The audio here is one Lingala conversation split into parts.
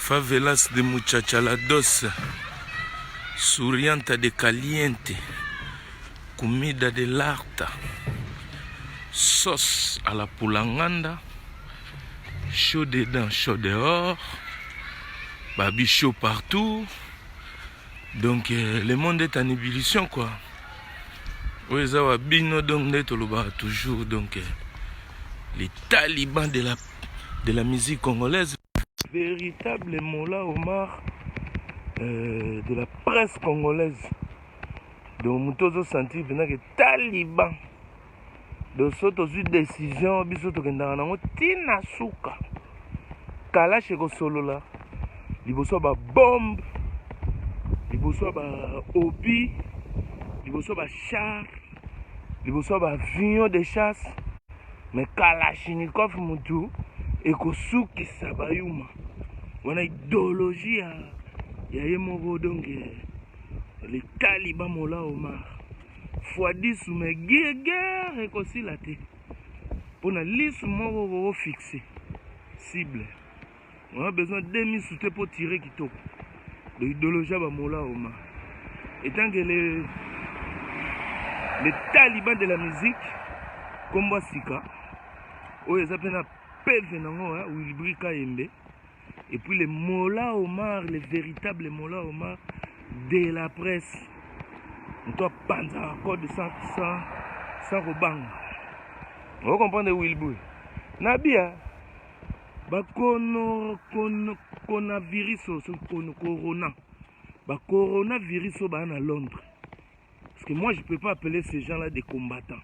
Favelas de Muchachalados, Surianta de Caliente, Comida de Larta, sauce à la poulanganda, chaud dedans, chaud dehors, babi chaud partout. Donc le monde est en ébullition quoi. Oui, ça va bien donc toujours donc les talibans de la musique congolaise. Véritable Mola Omar de la presse congolaise. Donc nous avons senti que les talibans de cette décision biso to kenda na tina suka kalache ko solo la liboso ba bombe liboso ba obi liboso ba char liboso ba avion de chasse mais kalachnikov mutu ekosuki sabayuma wana idéologie ya yemoko donc les talibans Mola Omar fois 10 mais guerre ekosila te pona liste moko fixé cible on a besoin de 2000 soute pour tirer kitoko de l'idéologie ba Mola Omar étant que les talibans de la musique comme Sika oyo eza pena PV nango Wilbri Kayembe et puis les Mola Omar, les véritables Mola Omar de la presse. On doit penser encore de sans rebang. Vous comprenez Wilbur? Nabia, coronavirus, corona. Coronavirus à Londres. Parce que moi je ne peux pas appeler ces gens-là des combattants.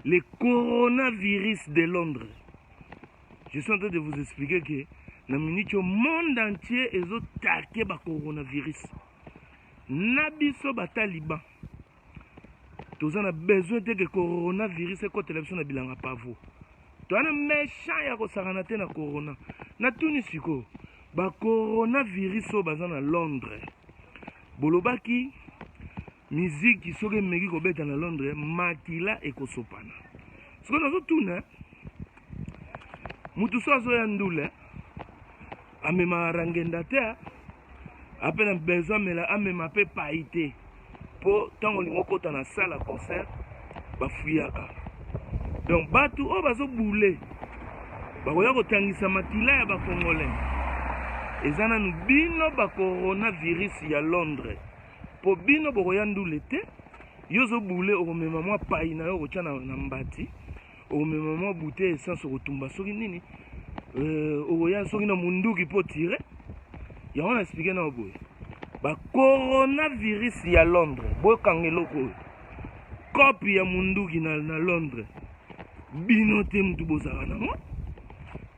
Les coronavirus de Londres. Je suis en train de vous expliquer que dans le monde entier, ils ont attaqué le coronavirus. Nabiso ba taliban. Tous on a besoin de que coronavirus et que télévision na bilanga pavo. Tu as un méchant ya ko saranate na corona. Na tunisiko ba coronavirus au bazan à Londres. Bolobaki musique qui soge meki ko beta na Londres makila e ko sopana. Ce que nous tourne mutu sozo ya ndule amema rangenda te appelle besoin mais là amema pe paité pour tant on kota na salle concert ba fuyaka donc batu o bazo boule ba koya kotangisa makila ya ba congolais ezana nu bino ba coronavirus ya Londres po bino bokoya ndule te yozo boule o mema mwa pai na yo ko tana na mbati o mema mwa bouteille essence ko tumba soki nini oya soki na munduki po tirer ya on a expliqué na boy ba coronavirus ya Londres boy kangeloko copie ya munduki na Londres bino te mutu bozaka na mo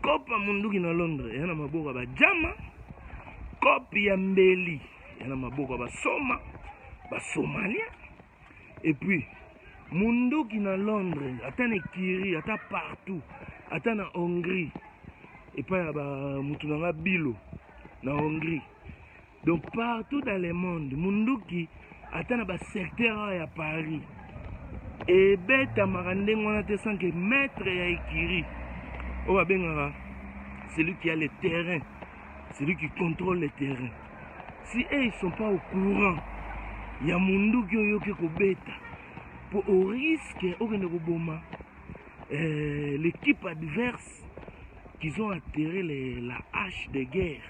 copie munduki na Londres yana maboko ba jama copie ya mbeli yana maboko ba soma ba somalia et puis munduki na Londres ata na Kiri ata partout ata na Hongrie et pas mutu na bilo na Hongrie donc partout dans le monde munduki ata na ba secteur ya Paris et beta marande ngona te sans que maître ya Ikiri o ba bengara celui qui a le terrain celui qui contrôle le terrain si ils sont pas au courant ya munduki oyo ke ko beta pour au risque au ne ko boma l'équipe adverse qu'ils ont atterré la hache de guerre.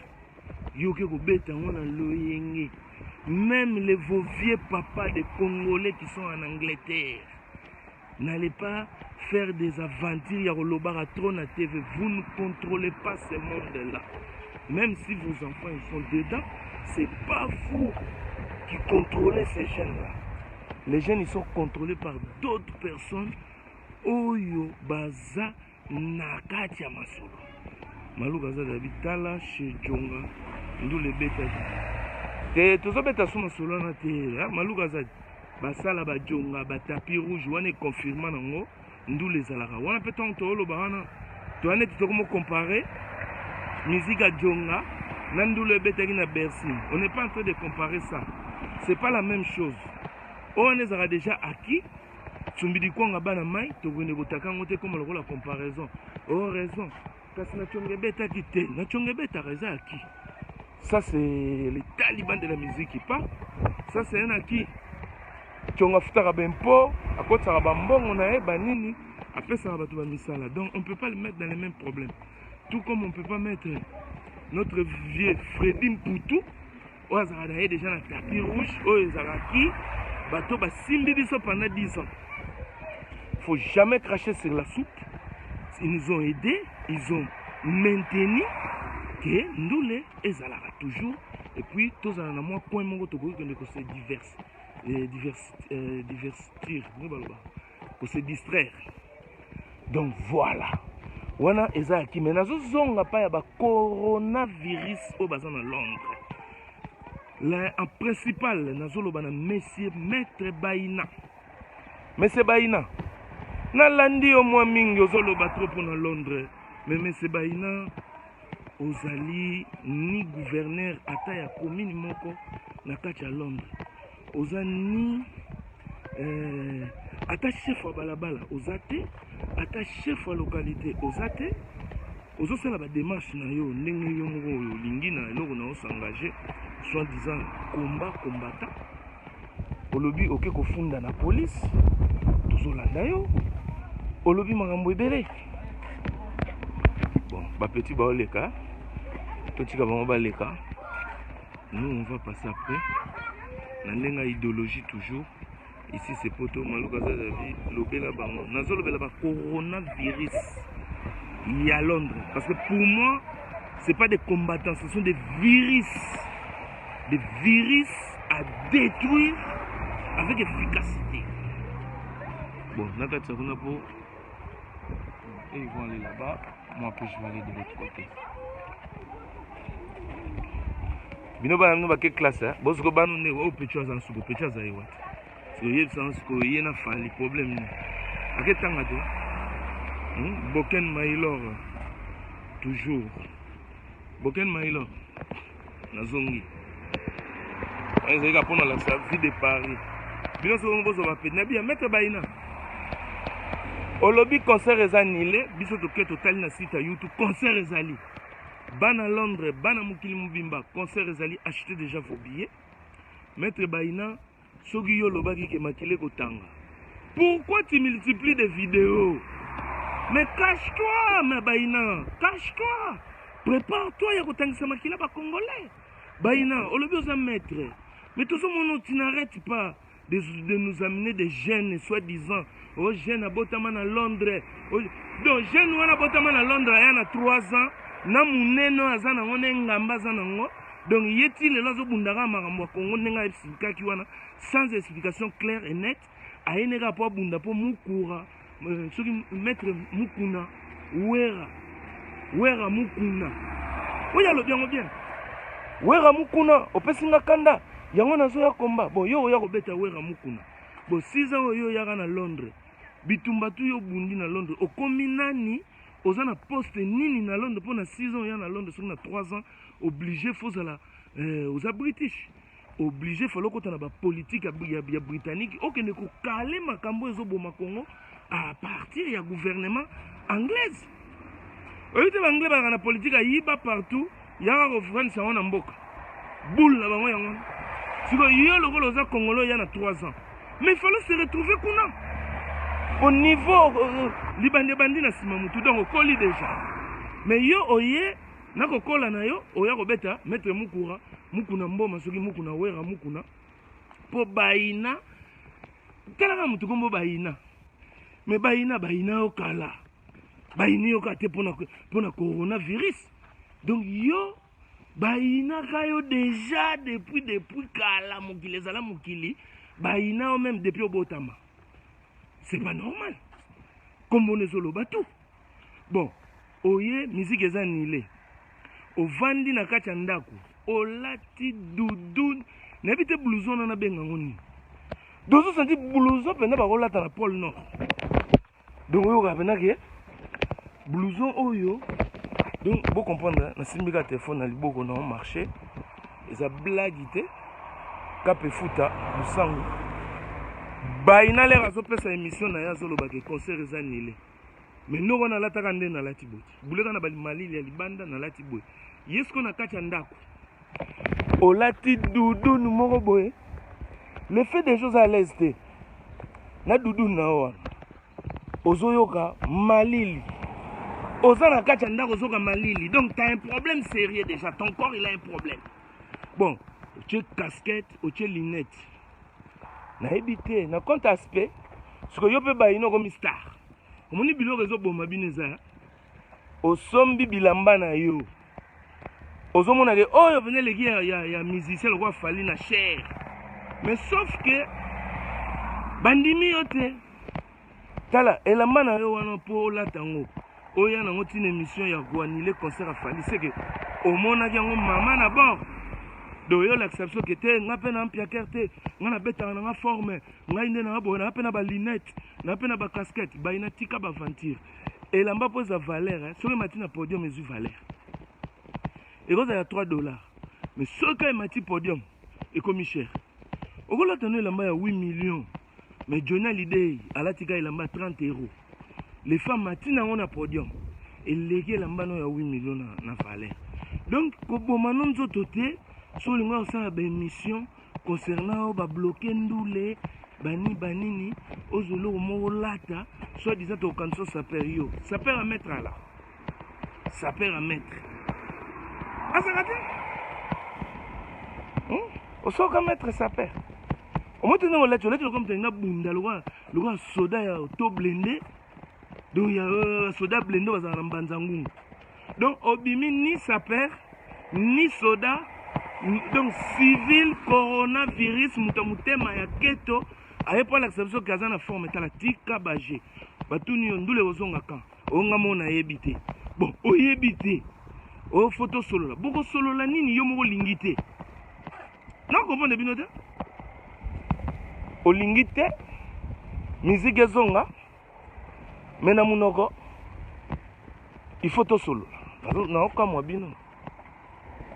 Même les vos vieux papas des Congolais qui sont en Angleterre, n'allez pas faire des aventures. Vous ne contrôlez pas ce monde-là. Même si vos enfants ils sont dedans, c'est pas vous qui contrôlez ces jeunes-là. Les jeunes ils sont contrôlés par d'autres personnes. Oyo baza nakati ya masolo maluka za bitala chez Jonga ndule beta te tozo beta suma solo na te maluka za basala ba Jonga ba tapis rouge wana confirma nango ndule zalaka wana pe ton to lo bana to ane to comme comparer musique à Jonga na ndule beta na Bercy. On n'est pas en train de comparer ça, c'est pas la même chose. On les aura déjà acquis. Tumbidi kwanga bana mai to gwene botaka ngote comme la comparaison. Oh raison. Kasi na chonge beta kite, na chonge beta reza aki. Ça, c'est les talibans de la musique qui parlent. Ça, c'est un acquis. Donc, on ne peut pas le mettre dans les mêmes problèmes. Tout comme on ne peut pas mettre notre vieux Freddy Mpoutou, où il y a déjà un tapis rouge, où il y a pendant 10 ans. Il ne faut jamais cracher sur la soupe. Ils nous ont aidés, ils ont maintenu que nous les ezalaka toujours. Et puis, tous en moins point mon que se divertir, pour se distraire. Donc voilà. Wana ezaki mais nazo zonga pa ya ba coronavirus au bazan à Londres. Là en principal nazo lo bana monsieur maître Baina. Monsieur Baina. Na landi au moins mingi ozolo ba trop pour Londres. Mais monsieur Baina ozali ni gouverneur ata ya commune moko na kati ya Londres. Ozani ata chef wa balabala ozate, ata chef wa localité ozate, ozosala ba démarche na yo ndenge yo moko olingi na eloko na s'engager soi-disant combattant. Olobi oke kofunda na police tozolanda yo olobi makambo ebele. Bon ba petit ba oleka totika bango baleka. Nous on va passer après na idéologie toujours. Ici c'est poto maluka za lobela bango. Nazo lobela ba coronavirus. Il y a Londres parce que pour moi c'est pas des combattants, ce sont des virus. Des virus à détruire avec efficacité. Bon, Nakati Sakunapo, et ils vont aller là-bas. Moi après je vais aller de l'autre côté. Bino ba no ba ke classe hein. Bosko ba no ne o pecho za nsuko pecho za yiwa. So yeb sa nsuko yena fali problème ni. Ake tanga to. Boken Mailor toujours. Boken Mailor nazongi. Ils ont pour la vie de Paris. Bino so ngozo ba pe na bien mettre Baina. Olobi concert ezanile biso to ke total na site YouTube concert ezali. Bana Londres, Bana Mukili Mubimba, concert ezali, achetez déjà vos billets. Maître Baina, Sogiyo Lobaki ke Makile Kotanga. Pourquoi tu multiplies des vidéos? Mais cache-toi, ma Baina, cache-toi. Prépare-toi, ya Kotangisa Makila ba Congolais. Baina, Olobi osa maître. Mais tout ce monde, tu n'arrêtes pas de nous amener des jeunes, soi-disant. Oh, jeunes à Botaman à Londres. Donc, jeunes à Botaman à Londres, il y a 3 ans. Na muneno azana ngone ngamba zana ngo donc yeti le lazo bundaka makambo Kongo nenga expliquer ki wana sans explication claire et nette ayeneka po bunda po mukura soki maître mukuna wera mukuna oya lo bien wera mukuna opesinga kanda yango nazo ya komba bon yo ya kobeta wera mukuna bon 6 ans yo ya na Londres bitumba tu yo bundi na Londres okomi nani aux ans poste nini na Londres pour 6 ans ya na Londres sur 3 ans obligé faut la aux british obligé faut lokota na ba politique ya britannique okende ko caler makambo ezoboma Congo à partir ya gouvernement anglaise oyite banglais ba na politique yiba partout ya ko France na mboka boule na bango yango siko yo lokolo za Congolo ya na 3 ans mais il fallait se retrouver kuna au niveau libandi na sima mutu donc okoli déjà mais yo oye na kokola na yo oya kobeta maître mukuna mboma soki mukuna wera mukuna po Baina talaka mutu kombo Baina mais Baina okala Baina okate pona coronavirus donc yo Baina kayo déjà depuis kala mokili ezala mokili Baina o même depuis obotama. C'est pas normal. Comme on est solo bateau. Bon, oye, musique est annulée. Au vandi na kachandaku. O lati doudoun. N'habite blouson na benga ngoni. Dozo senti blouson pena ba rolata na pôle nord. Donc oyo kapena ke blouson oyo. Donc vous comprendre, na simbika téléphone na liboko na marché. Eza blagité. Kape futa musangu. Baina le razo pesa émission na yazo lo bake concert ezanile. Mais noko na lataka nde na lati boti. Buleka na bali malili ya libanda na lati boy. Yesko na kacha ndako. olati doudou moko boye le fait des choses à l'aise te na doudou na wana ozoyoka malili oza na kati ya ndako ozoyoka malili donc tu as un problème sérieux déjà ton corps il a un problème bon otie casquette otie lunette nayebi te na compte aspect siko yo mpe bayino komi star omoni biloko ezoboma bino eza osombi bilamba na yo ozomona ke oyo pene eleki ya musicien lokwa fali na chair mais sauf que bandimi yo te tala elamba na yo wana mpo olata yango oya nango ntina émission ya koanile concert afali seke omonaki yango mama na bord do oyolakisa biso ke te nga mpe na mpiaker te nga nabetaka nanga forme ngai nde nanga boye nanga mpe na balinete nanga mpe na bacasquette bayina tika baventure elamba mpo eza valeur soki emati na podium ezwi valeur ekozala ya $3 mais soki emati podium ekomi cher okolata no elamba ya 8 millions mais Johnny Hallyday alatika elamba ya 30 €. Les femmes mati nango na podium eleki elamba no ya 8 millions na valeur donc koboma no nzoto te so olinga osala baémission concernant babloke ndule banini ozoloko moko lata soit disant tokokanisa saper yo saper à mettre ala saper à mettre asaka te osoka mettre saper omoti ndenge olati lokola mutalinga bunda lokwa soda ya to blende donc ya soda blende bazala na mbanza ngungu donc obimi ni saper ni soda donc civil coronavirus muta mutema ya keto aye po alakisa biso ke aza na forme tala tika baje batuni yo ndule ozonga kan onga mona yebi te bon oyebi te ofoto solola boko solola nini yo moko olingi te nakomprendre bino te olingi te miziki ezonga me na munoko ifo tosolola naokamwa bino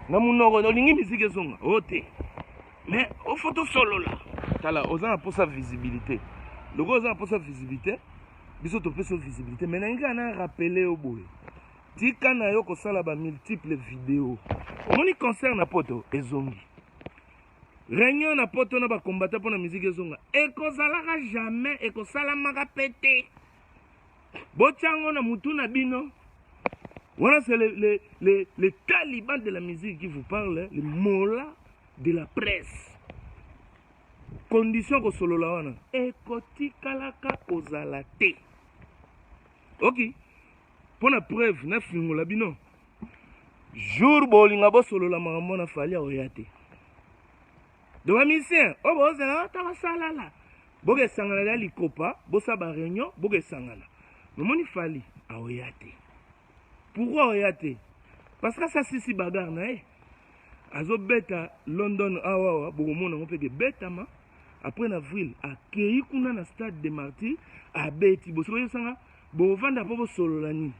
na munoko olingi miziki ezonga o te mais ofo tosolola tala oza na mposa visibilité loko oza na mposa visibilité biso topesa visibilité mais nangi ana rappele yo boye tika na yo kosala bamultiple video omoni concert na poto ezongi réunion na poto na bakombata mpo na miziki ezonga ekozalaka jamais ekosalamaka pe te botiango na mutu na bino voilà c'est les talibans de la musique qui vous parlent les mollahs de la presse condition kosolola wana ekotikalaka kozala te ok pour la preuve na fingola bino jour bolinga bosolola makambo na fali oya te do bamisien o bozala tabasalala bokesangana ya likopa bosa ba réunion bokesangana nomoni fali aoya te pourquoi oya te parce que ça sisi bagarre na ye azobeta London awawa bokomona ngo mpe betama après en avril akei kuna na stade de Martyrs abeti bosoko yosanga bovanda po bosolola nini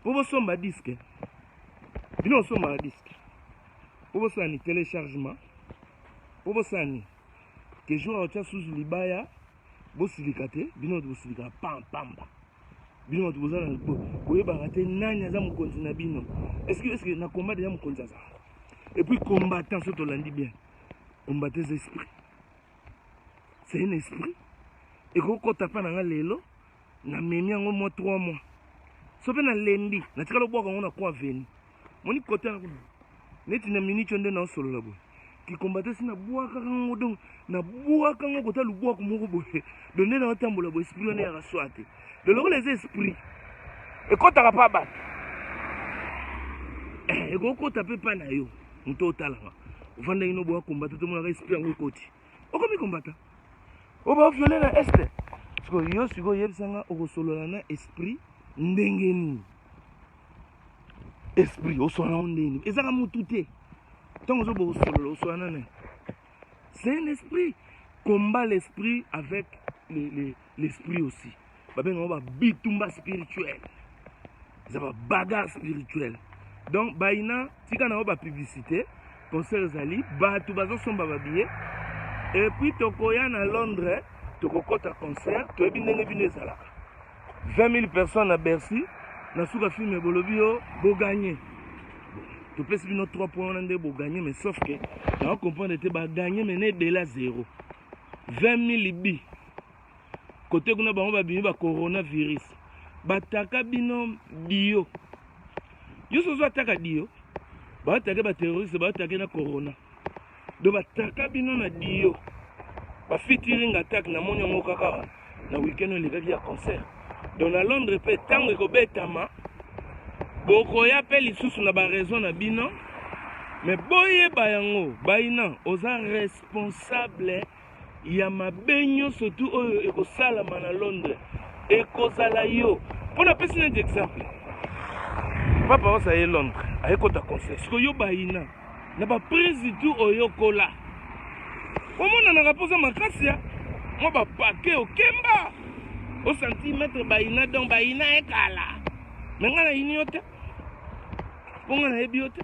po bosomba disque bino osomba disque po bosala ni téléchargement po bosala ni ke jour aotya susu libaya bosilika te bino bosilika pampamba bino bozala boyebaka te nani aza mokonzi na bino est-ce que na combat déjà mokonzi aza et puis combattant soki tolandi bien combattant esprit c'est un esprit ekokota mpa na nga lelo namemi yango mo 3 mois so mpe na lendi natikala obwaka yango na kwa veni moni kote na kuna neti na miniti yo nde naosolola boye kikombate si nabwakaka yango donc nabwaka yango kota lubwako moko boye do nde naotambola boye esprit wana yaka swa te leloko leza esprit ekotaka mpa bato ekokota mpe mpa na yo moto otalanga ofandaki no boya kombata tomonaka esprit yango ekoti okomi kombata oba viole na este siko yo siko oyebisanga okosolola na esprit ndenge nini esprit osola nango ndenge ezaka motu te ntango ozoba osolola osola nani c'est un esprit combat l'esprit avec l'esprit aussi babengaka babitumba spirituel eza babagarre spirituel donc baina tika nango bapublicité concert ezali bato bazosomba babillet et puis tokoya na Londres tokokota concert toyebi ndenge bino ezalaka 20 000 personnes à Bercy na suka filme bolobi yo boganye Tu peux subir 3 points, on a gagné, mais sauf que, on comprend que tu vas gagner, mais de la 0. 20 000 libis. Côté qu'on a le coronavirus. Bataka bino dio. Yo so ataka dio. Bataka ba terroriste, bataka na corona. Do bataka bino na dio. Ba fitiring attack na monyo mokaka na weekend le gars ya concert. Donc à Londres pe tango ko betama. Boko ya pe lisusu na ba raison na bino. Mais boye bayango, baina oza responsable ya mabenyo surtout oyo ekosalama na Londres. Ekozala yo. Pour appeler un exemple. Papa osa ye Londres, ayekota concert. Siko yo baina na ba président oyo kola. Omona na raposa makasi ya. Mo ba pake okemba. Au centimètre baina donc baina ekala. Menga na ini yote. Ponga na ebi yote.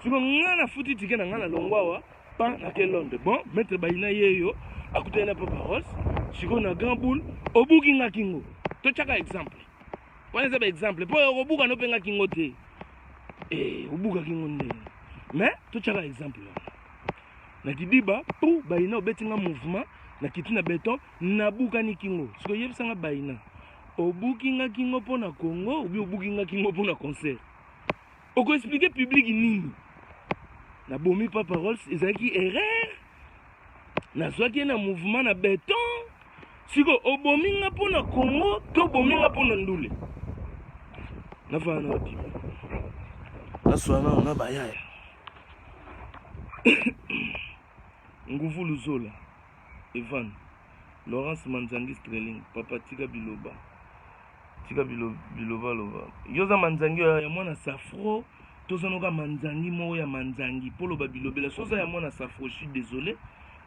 Siko ngana futi tike na ngana longwa pa na ke Londres. Bon, mettre baina yeyo akuta na Papa Rose. Siko na grand boule obuki nga kingo. To chaka exemple. Kwa nzeba exemple. Po obuka no penga kingo te. Obuka kingo nde. Mais to chaka exemple. Na kidiba pou baina obetinga mouvement na kitu na beton na buka ni kingo. Siko yebisanga baina. Obuki nga kingo po na Congo, obi obuki nga kingo po na concert. Oko expliquer public nini. Na bomi Papa Rolls ezaki erreur. Na zwaki na mouvement na beton. Siko obominga po na Congo, to bominga po na ndule. Na fana oti. Na swana na bayaya. Nguvu Luzola. Evan. Laurence Manzangi Streling. Papa Tika Biloba. Tika Biloba Loba. Yoza Manzangi ya mwana Safro. Tozanoka Manzangi mo ya Manzangi. Polo Babilobela. Soza ya mwana Safro. Je suis désolé.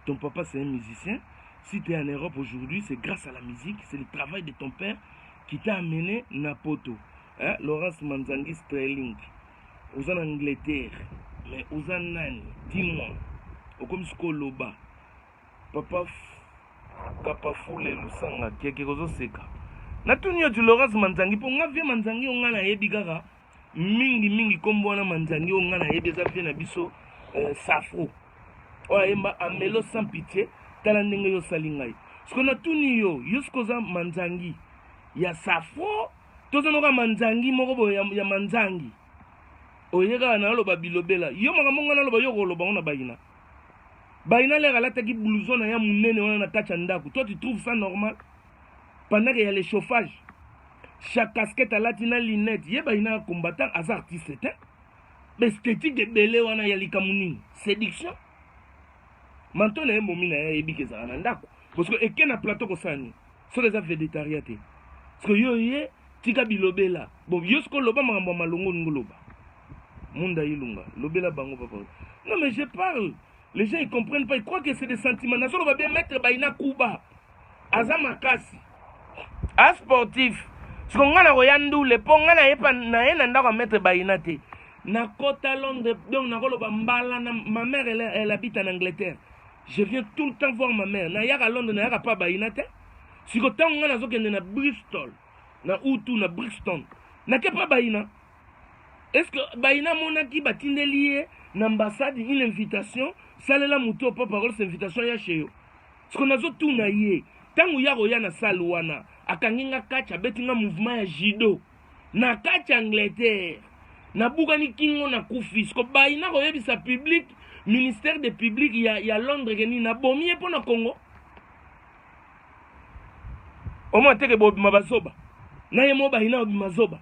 Ton papa c'est un musicien. Si tu es en Europe aujourd'hui, c'est grâce à la musique. C'est le travail de ton père qui t'a amené Napoto. Hein? Laurence Manzangi Sterling. Aux en Angleterre. Mais aux en Nani. Dis-moi. Au comme Skoloba. Papa Kapafoule Lusanga. Kekerozo Seka. Natunio du Laurence Manzangi. Pour nga vie Manzangi on a ebigara. Mingi kombona Manzangi on a ebizapie na biso Safro. Oayemba amelo sans pitié. Talandenge yo salingai. Siko na tuni yo yuskoza Manzangi ya Safo tozanoka Manzangi moko bo ya Manzangi oyega na lo babilobela yo makamonga na lo bayo koloba ona bayina bayina le galata ki blouson na ya munene ona na kacha ndaku. Toi tu trouves ça normal pendant qu'il y a le chauffage chaque casquette à latina lunette ye bayina combattant as artiste l'esthétique de belé wana ya likamunini séduction. Maintenant, les momina ebike za ndako parce que ekena plateau ko sani so les végétariens te parce que yo ye tika bilobela bon yo sko loba makambo malongo ngoloba munda yilunga lobela bango papa. Non mais je parle, les gens ils comprennent pas, ils croient que c'est des sentiments. Na solo va bien mettre baina kuba azama kasi a sportif sko ngana ko yandule po ngana yepa na yena ndako mettre baina te na kota Londres donc na koloba mbala na ma mère elle habite en Angleterre. Je viens tout le temps voir ma mère. Na yaka Londres na yaka pa baina te. Siko tango nga nazokende na Bristol, na Utu na Brixton. Na ke pa baina. Est-ce que baina monaki batindeli ye na ambassade une invitation, salela muto Papa Rolls invitation ya chez yo. Siko nazo tuna ye. Tango yako ya na salle wana, akanginga kacha betinga mouvement ya judo. Na kacha Angleterre. Na bugani kingo na kufi. Siko baina ko yebisa public. Ministère des publics, il y a Londres qui n'a pas mis pour le Congo. Au moins, tu as dit Mabazoba. Na ye moba ina Mazoba.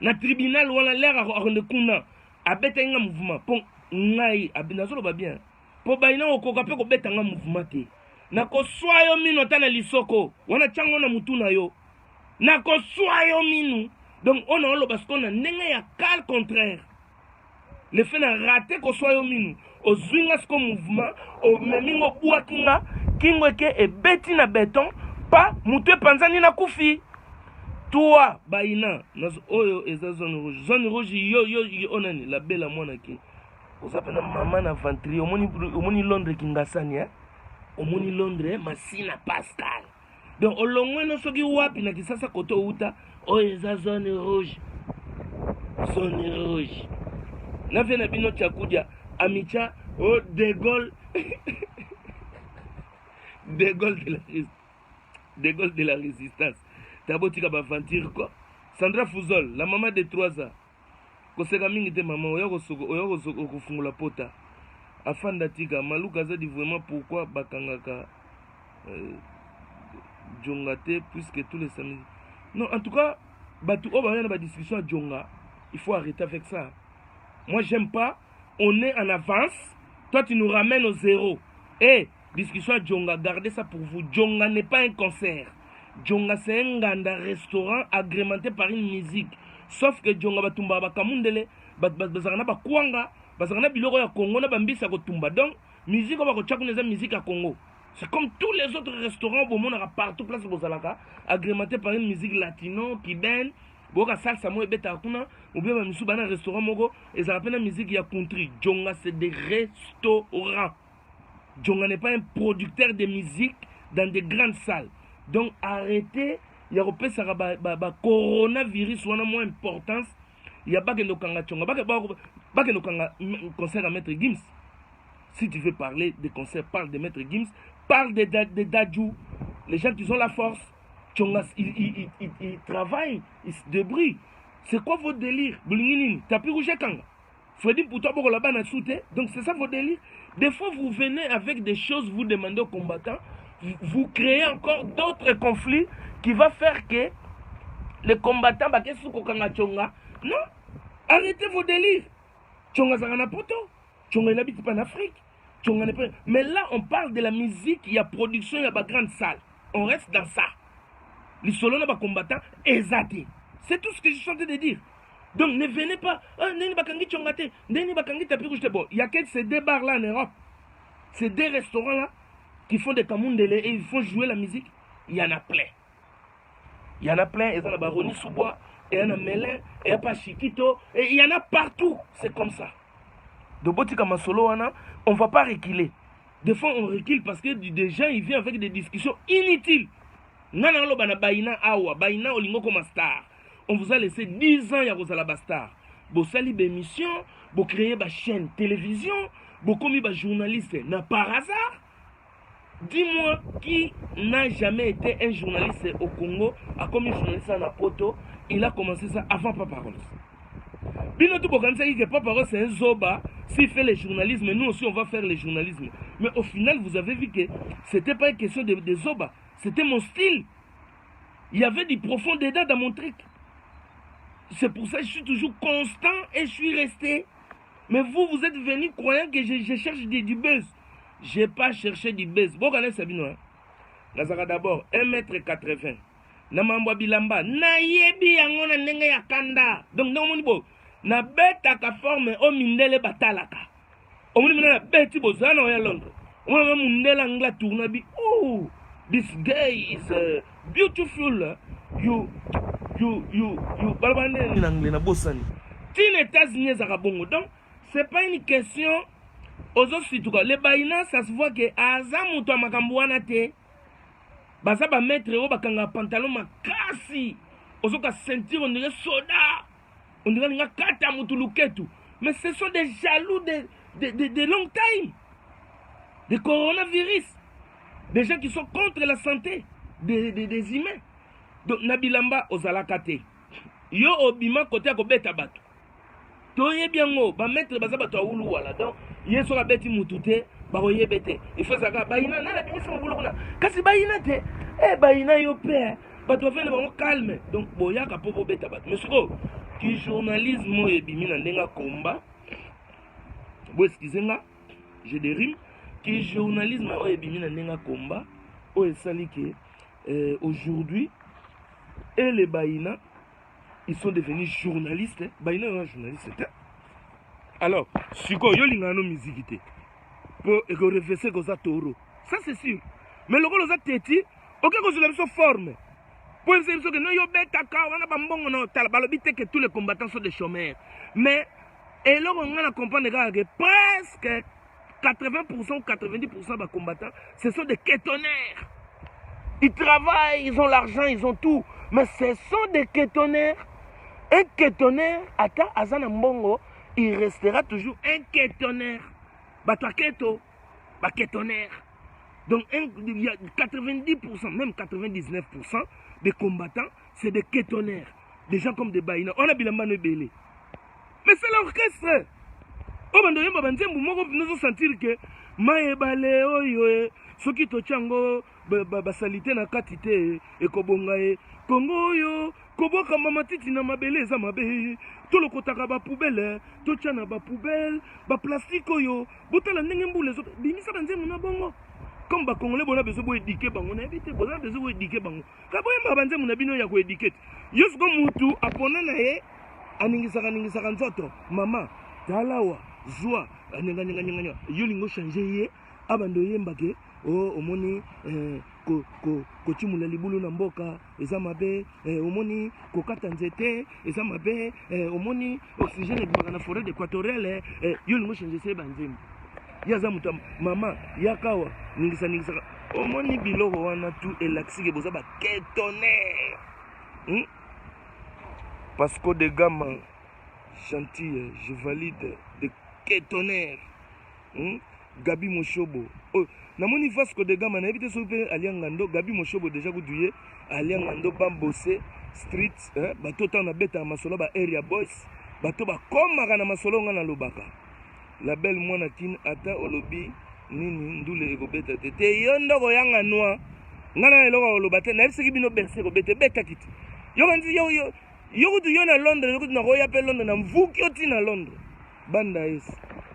Na tribunal wala l'air à Kunda. A bêta un mouvement. Pour ngai abinazolo ba bien. Pour baina au kokape ko bêta un mouvement te. Na ko soyo mino tana lisoko. Wana chango na mutu na yo. Na ko soyo minu. Donc on a le baston na nenga ya cal contraire. Le fait na raté ko soyo minu. Au zwinga sko mouvement au memingo buakinga kingweke e beti na béton pas mutu panzani na kufi toi baina nazo oyo eza zone rouge yo onani la belle mwana ki osapena mama na ventri omoni Londres kingasani omoni Londres Masina Pascal donc olongwe no soki wapi na kisasa koto uta oyo eza zone rouge na vena bino Tchakudia Amicha oh De Gaulle De Gaulle de la résistance tabotika baventure quoi. Sandra Fouzol la maman de 3 ans koseka mingi te maman oyo kofungula pota afanda tika maluka za di vraiment pourquoi bakangaka Djonga te puisque tous les samedis non en tout cas batu o ba na discussion à Djonga il faut arrêter avec ça. Moi j'aime pas, on est en avance, toi tu nous ramènes au zéro. Et discussion à Djonga, gardez ça pour vous. Djonga n'est pas un concert. Djonga c'est un ganda restaurant agrémenté par une musique. Sauf que Djonga batumba bakamundele bazarana bakwanga bazarana biloko ya Congo na bambisa ko tumba. Donc musique on va ko tchakuneza musique à Congo. C'est comme tous les autres restaurants au monde partout place bozalaka agrémenté par une musique latino, cubaine. Boka salsa mo ebeta kuna ou bien misu bana restaurant moko et ça rappelle la musique ya country. Djonga c'est des restaurants. Djonga n'est pas un producteur de musique dans des grandes salles. Donc arrêtez, il y a repé ça ba coronavirus wana moins importance. Il y a pas que no kanga Djonga, pas que no kanga concert à Maître Gims. Si tu veux parler des concerts, parle de Maître Gims, parle de Dadju, les gens qui ont la force. Djonga, ils travaillent, ils se débrouillent. C'est quoi votre délire? Tapi rouge kanga. Freddy pour toi pour là-bas donc c'est ça votre délire. Des fois vous venez avec des choses, vous demandez aux combattants, vous créez encore d'autres conflits qui va faire que les combattants Djonga. Non, arrêtez vos délires. Djonga Zarana Poto, Djonga n'habite pas en Afrique. Djonga n'est pas... Mais là on parle de la musique, il y a production, il y a pas grande salle. On reste dans ça. Les solos n'a pas combattants, exacté. C'est tout ce que je suis en train de dire. Donc ne venez pas, bon, il y a que ces deux bars là en Europe, ces deux restaurants là qui font des kamundele et ils font jouer la musique. Il y en a plein. Il y en a plein, et il y en a Baroni Soubois, et il y en a Melin, et il y a pas Chiquito, et il y en a partout. C'est comme ça. De Botika Masolo, on ne va pas reculer. Des fois on recule parce que des gens ils viennent avec des discussions inutiles. Nanalo bana baina awa, baina olingo comme star. On vous a laissé 10 ans, il y a Rosala Star. Vous sali d'émission, vous créez une chaîne télévision, vous commis un journaliste. N'a par hasard, dis-moi qui n'a jamais été un journaliste au Congo, a commis un journaliste à Napoto, il a commencé ça avant Paparos. Binotou Bokansaki que Paparos c'est un zoba, s'il fait le journalisme, nous aussi on va faire le journalisme. Mais au final, vous avez vu que c'était pas une question de zoba, c'était mon style. Il y avait du profond dedans dans mon truc. C'est pour ça que je suis toujours constant et je suis resté. Mais vous, vous êtes venus croyant que je cherche du buzz. Je n'ai pas cherché du buzz. Bon, regardez Sabino. Nazara d'abord 1m80. Namambwa bilamba. Na yebi yangona nenge ya kanda. Donc, non, mon bo. Na beta ka forme o mindele batalaka. O muni na beti bo zana ya Londres. O mundela ngla tourna bi. Oh, this guy is beautiful. You balabane en anglais na bossani. Tin États-Unis za kabongo. Donc c'est pas une question aux autres surtout les baina ça se voit que azamu to makambo wana te. Baza ba mettre o bakanga pantalon makasi. Ozoka sentir on dirait soda. On dirait nga kata mutuluketu. Mais ce sont des jaloux de long time. Des coronavirus. Des gens qui sont contre la santé des humains. Donc nabilamba ozalakate yo obima côté ko beta bato to yebiango ba mettre baza bato awulu wala donc yeso ka beti mutute ba oyebete il faut saka baina na bimisa mbulu kuna kasi baina te baina yo pe bato fene ba calme donc boyaka popo beta bato monsieur ki journalisme ebimi na ndenga komba bo excusez-moi je dérive ki journalisme ebimi na ndenga komba o esali ke aujourd'hui et les Baïna, ils sont devenus journalistes. Baïna est un journaliste. Alors, si vous avez une musique, pour refléter que ça toro. Ça c'est sûr. Mais le rôle de Téti, ok, que vous avez forme. Pour dire que nous avons bêta on a bambon no talbalobite que tous les combattants sont des chômeurs. Mais et là on a compris que presque 80% ou 90% des combattants, ce sont des kétonnaires. Ils travaillent, ils ont l'argent, ils ont tout. Mais ce sont des kétonnaires. Un kétonnaire, ata azana mbongo, il restera toujours un kétonnaire. Kétonnaire. Donc il y a 90%, même 99% des combattants, c'est des kétonnaires. Des gens comme des baïna. On a bien la belé. Mais c'est l'orchestre. Oh, nous sentir que maebale oyo soki tochango basalite na katite ekobonga kongo oyo koboka mamatiti na mabele eza mabe tolokotaka bapoubele tochana bapoubele baplastique oyo botala ndenge mbula ezo bimisaka nzembo na bongo comme bakongolais bona bezo boédike bango na yebi te boza bezo boédike bango ka boyemba banzembo na bino ya koédike te yo siko mutu apona na ye aningisaka nzoto mama talawa joie nyanga yo lingo changer ye abando yemba ke o omoni ko chimula libulu na mboka eza mabe omoni ko kata nzete eza mabe omoni oxygène ebaka na forêt équatoriale yo lingo changer se banzembo yaza muta mama yakawa ningisa omoni biloko wana tu elaxike boza ba ketonner Pasco de Gama Chantier, je valide de Ketonner. Gabi Moshobo. Oh, namoni Vasco de Gama na évité soupe aliangando Gabi Moshobo déjà goudouye aliangando bambosé street bato tana beta masolo ba area boys bato ba komaka na masolo nga na lobaka. La belle mwana kin ata olobi nini ndule ekobeta te yo ndoko yanga noa ngana eloko olobate na ebisiki bino berse kobete beta kiti yo kanzi yo kutu yo na Londres yo kutu na koya pe Londres na mvuki oti na Londres banda esi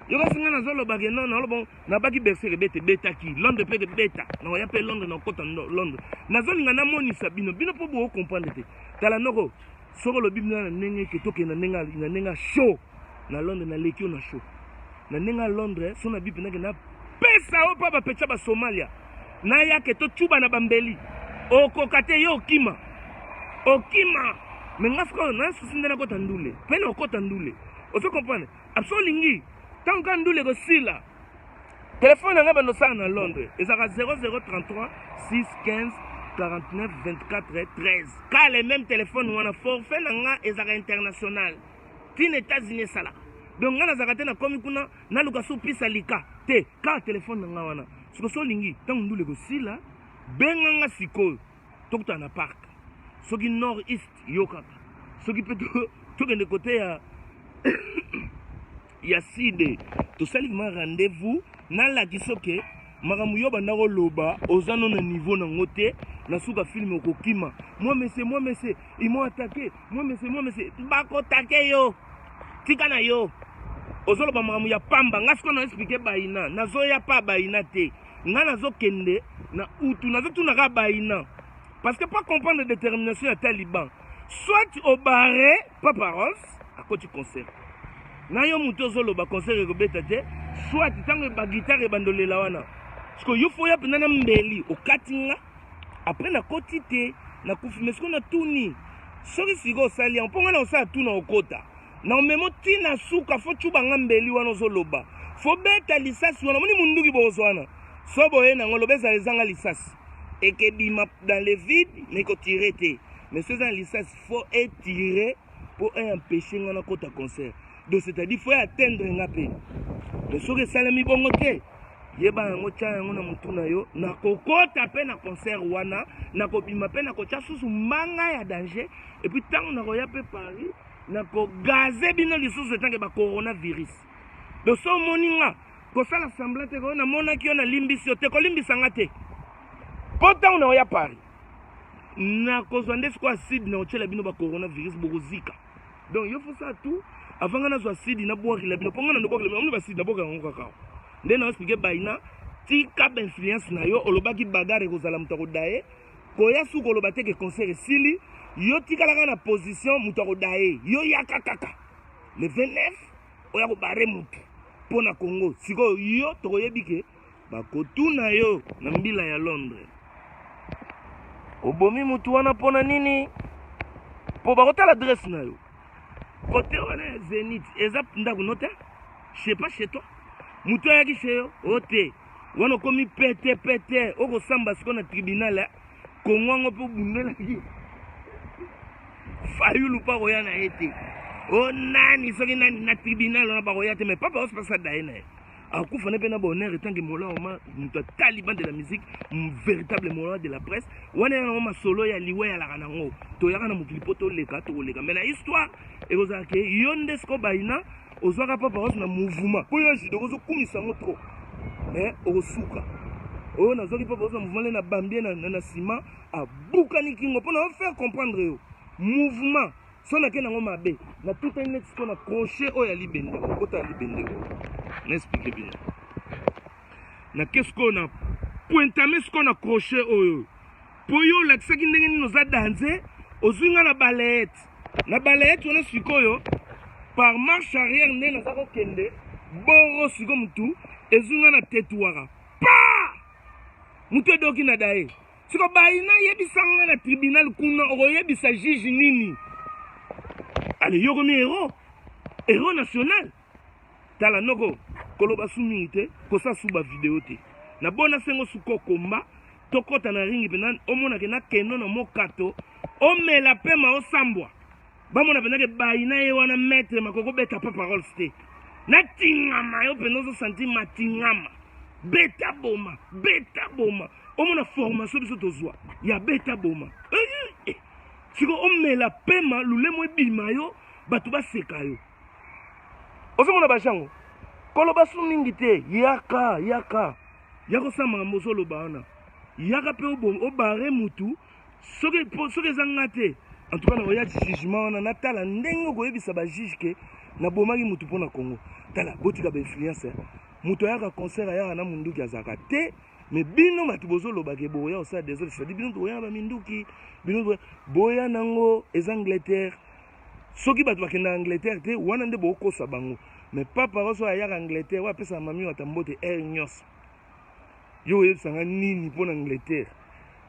yo kasi ngana zoloba ke non olobo na baki berse kobete beta ki Londres pe beta na koya pe Londres na kota Londres na zolinga na monisa bino po bo comprendre te tala noko soko lobi na nenge ke toke na nenga show na Londres na lekio na show na nenga Londres sona bipi na ke na pesa o pa ba pecha ba Somalia na yake to chuba na bambeli okokate yo okima mais ngasko na susinde na kota ndule pele okota ndule oso comprendre absolingi tant que ndule ko sila téléphone nga bando sa na Londres ezaka 0033 615 49 24 13 ka le même téléphone wana forfait nga ezaka international tin États-Unis sala donc nga nazaka te na komi kuna na luka su pisa lika te ka téléphone nga wana siko so lingi tant ndule ko sila benga nga sikoyo tokuta na park soki nord east yokaka soki pe tokende côté ya side tosali ma rendez-vous na lakisa ke makambo yo banda koloba ozano na niveau na ngote na suka film okokima moi monsieur ils m'ont attaqué moi monsieur bako take yo tika na yo ozoloba makambo ya pamba ngasiko na expliquer baina nazoya pa baina te nga nazokende na utu nazotunaka baina parce que pas comprendre la détermination à Taliban. Soit au barré, pas parole, à quoi tu concerts. Nayo muto zolo ba concert et robeta te, soit tu tangue ba guitare et bandole la wana. Parce que yo faut ya penana mbeli au katinga, après na kotite, na kufume ce qu'on a tout ni. Sori sigo sali, on ponga na osa tout na okota. Na omemo tina suka fo chuba ngambeli wana zolo ba. Fo beta lisasi wana, moni munduki bo ozwana. Sobo ye na ngolo beza ezanga lisasi. Et que dans le vide, mais qu'on tire. Mais ce sont les il faut tirer pour empêcher un côté concert. Donc c'est-à-dire qu'il faut atteindre un appel. Donc ce que salami bongote, yeba ngocha ngona mutuna yo na kokota pe na concert wana na kobima pe na kocha susu manga ya danger et puis tant on a roya pe Paris na ko gazer bino lisusu tant que ba coronavirus. Donc so moninga ko sala semblant te ko na mona ki na limbisi te ko limbisa ngate. Pourtant on a Paris. Na kozwande kwa acide na ochela bino ba coronavirus bozika. Donc il faut ça tout avant que na zo acide na boire la bino ponga na ndoko le on ba acide na boka ngoko kakao. Ndé na expliquer baina ti ka ba influence na yo olobaki bagare kozala mutako dae ko ya su koloba te ke concert sili yo tikala na position mutako dae yo yaka kaka. Le 29 oya ko bare mutu pona Congo. Siko yo tokoyebike ba kotuna yo na mbila ya Londres. Obomi mutu wana pona nini po bakota l'adresse na yo côté wana Zénith ezap ndaku nota je sais pas chez toi mutu ayaki chez yo ote wana komi pete oko samba siko na tribunal kongo ngo po bundela ki fayulu pa koya na ete Oh nani soki nani na tribunal na bakoya te mais papa Ross pasa daina. Akufa ne pena bonheur etant que mola oma muta taliban de la musique, un véritable mola de la presse. Wana na ma solo ya liwe ya la kanango. To ya kana mukilipoto leka to leka. Mais la histoire et vous avez yonde sko baina ozwaka papa Ross na mouvement. Ko ya jido ko kumisa ngotro. Osuka. Oh nazoki papa Ross na mouvement na bambie na ciment a bukani kingo pour nous faire comprendre yo. Mouvement so na kena ngoma be na tout un net qu'on a crochet o ya libende kota libende n'explique bien na qu'est-ce qu'on a pointamé ce qu'on a crochet oyo po yo la tsaki ndenge ni noza danser ozwinga na balayette on a sikoyo par marche arrière nde na sako kende boro siko mutu ezwinga na tetuara pa mutu doki na dae siko baina yebisanga na tribunal kuna okoyebisa juge nini. Allez, yo komi héros national. Tala noko koloba sumite kosa suba vidéo te. Na bona sengo suko komba tokota na ringi pena omona ke na keno na mokato o mela pema o sambwa. Ba mona pena ke baina ye wana maître makoko beta pa parole ste. Na tingama yo pena zo senti matingama. Beta boma. Omona formation biso tozwa. Ya beta boma. Siko omela pema lule mwe bima yo batu baseka yo. Ozomona bashango koloba sumingi te yaka yako sama mosolo baana yaka pe obare mutu soke zanga te en tout cas na oya jugement na natala ndenge koyebisa ba juge ke na bomaki mutu pona Congo tala botika ba influencer mutu yaka concert ya na munduki azaka te. Mais bino matu bozoloba ke boya osa désolé ça dit bino boya ba minduki bino boya nango ez Angleterre soki batu bakenda Angleterre te wana nde bokosa bango mais papa Rosso ya Angleterre wa pesa mami watambote air nyos yo yebsanga nini pona Angleterre.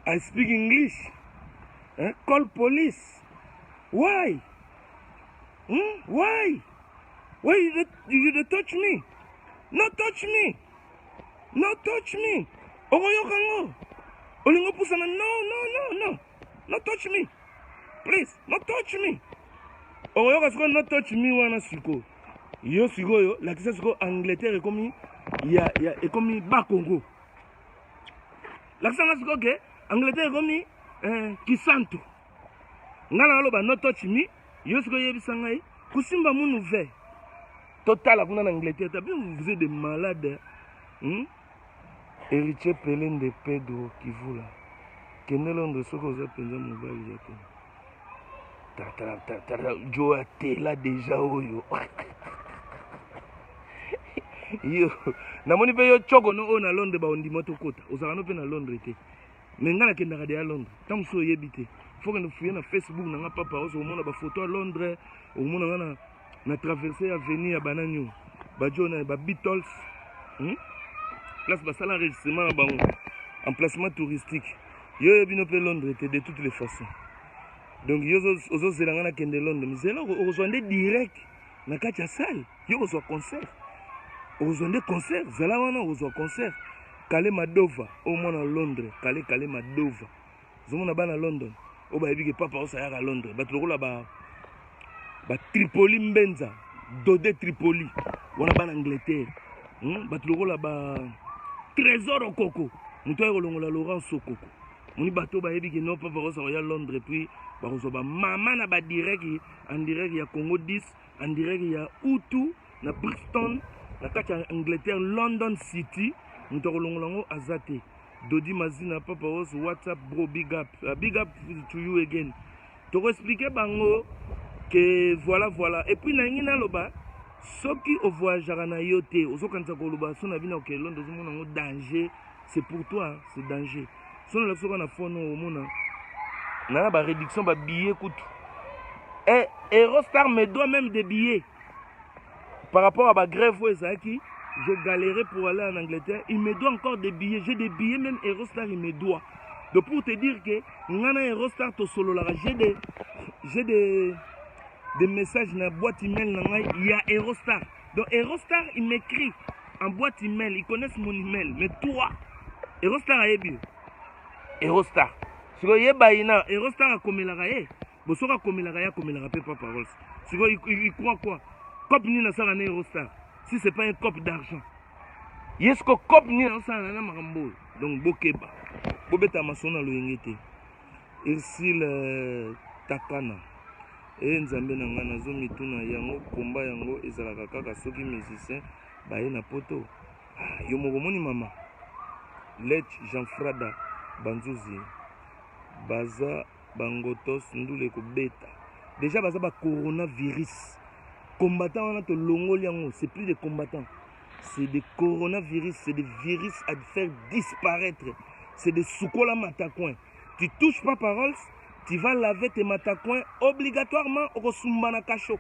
I speak English. Call police. Why? Why you touch me? No touch me. Ogoyokango. Olingo pusana no. No touch me. Please, no touch me. Ogoyoka siko no touch me wana siko. Yo siko yo, la kisa siko Angleterre ekomi ekomi ba Congo. La kisa siko ke Angleterre ekomi kisanto. Ngana loba no touch me. Yo siko yebisanga yi kusimba munu ve. Total akuna na Angleterre, vous êtes des malades. Héritier Pelin de Pedro Kivula. Kenelon de Soko Zapenza Mobile Yato. Joa Tela déjà oyo. Yo, namoni pe yo choko no ona Londres ba ondima to kota. Ozaka no pe na Londres te. Mais ngana kenda ka de Londres. Tam so yebite. Faut que nous fouiller na Facebook na papa ozo mona ba photo à Londres, o mona ngana na traverser avenue ya Bananyo. Ba jona ba Beatles. Place basala enregistrement en emplacement touristique. Yo bino pe Londres de toutes les façons. Donc yo ozo zelanga na kende Londres, mais là ozonde direct na kati ya salle. Yo ozo concert. Ozonde concert, zala wana ozo concert. Kale Madova au mona Londres, kale Madova. Zomona bana London. O ba yebike papa osa ya Londres. Ba trokola ba Tripoli Mbenza, Dodé Tripoli. Wana bana Angleterre. Ba trokola ba Trésor Okoko. Muto ya kolongola Laurence Okoko. Muni bato ba yebike no papa osa ya Londres puis ba kozoba mama na ba direct en direct ya Congo 10, en direct ya Utu na Brixton, na kati ya Angleterre London City. Muto kolongola ngo azate. Dodi Mazina papa was WhatsApp bro big up to you again. To expliquer bango que voilà et puis na ngina loba soki o voyagera na yote ozokanza ko loba sona bina ke Londres mona ngo danger c'est pour toi c'est danger. Sona la soka na fono o mona na ba réduction ba billet kutu. Et Eurostar me doit même des billets par rapport à ba grève Zaki. Je galérais pour aller en Angleterre. Il me doit encore des billets. J'ai des billets, même Eurostar, il me doit. Donc pour te dire que Ngana Eurostar to solo là, j'ai des messages dans la boîte email. Il y a Eurostar. Donc Eurostar, il m'écrit en boîte email. Ils connaissent mon email. Mais toi, Eurostar a bien. Eurostar. Si vous avez Eurostar a comme la raie. bosoka komelaka ya komelaka pe Papa Rolls. Siko il croit quoi? Cop ni na sala na Eurostar. Si c'est pas un cop d'argent. Yesko cop ni na sala na makambo. Donc bokeba. Bobeta masona loyengete. Irsil Takana. Et nzambe na nga nazo mituna yango komba yango ezalaka kaka soki musicien baye na poto. Yo moko moni mama. Lech Jean-Frada Banzuzi. Baza bangotos ndule ko beta. Déjà baza ba coronavirus. Combattants on a te longoli yango, c'est plus des combattants. C'est des coronavirus, c'est des virus à faire disparaître. C'est des soukola matacoin. Tu touches pas paroles, tu vas laver tes matacoins obligatoirement au sumbana kacho.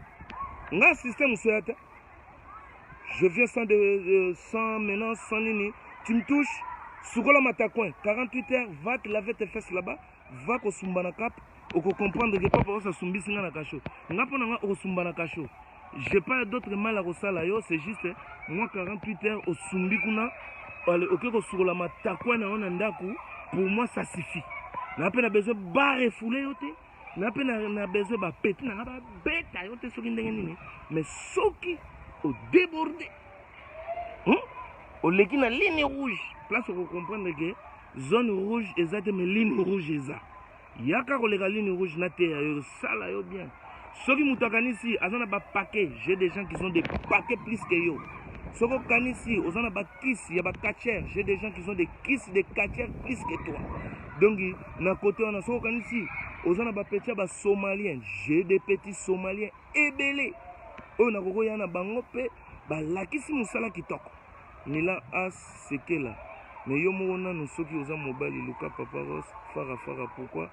Nga système souhaite. Je viens sans menace, sans nini. Tu me touches, soukola matacoin. 48 heures, va te laver tes fesses là-bas. Va au sumbana cap. Au comprendre que papa ça sumbi singa na kacho. Nga pona nga au sumbana kacho. J'ai pas d'autre mal à Rosala, c'est juste moi 48 heures au Sumbikuna, ok, sur la matakwana on andaku, pour moi ça suffit. N'a pas besoin de barre foulée, n'a pas besoin de péter, n'a pas bêta, sur une mais ceux qui ont débordé, au légué na ligne rouge, place pour comprendre que zone rouge exacte mais ligne rouge exact. Yaka ko la ligne rouge na terre, ça là yo bien. Ceux qui m'ont ici, ils ont un paquet. J'ai des gens qui ont des paquets plus que yo. Ceux qui sont ici, ils ont un kiss, il y a des catchers. J'ai des gens qui ont des kiss, des catchers plus que toi. Donc, d'un côté, on a ceux qui sont ici, ils ont un petit Somalien. J'ai des petits Somaliens ébélés. On a un bangope, la kiss moussala qui toque. Nila a ce qu'elle a. Mais yo, nous ceux qui ont un mobile, Luka Papa Ross, Fara, pourquoi?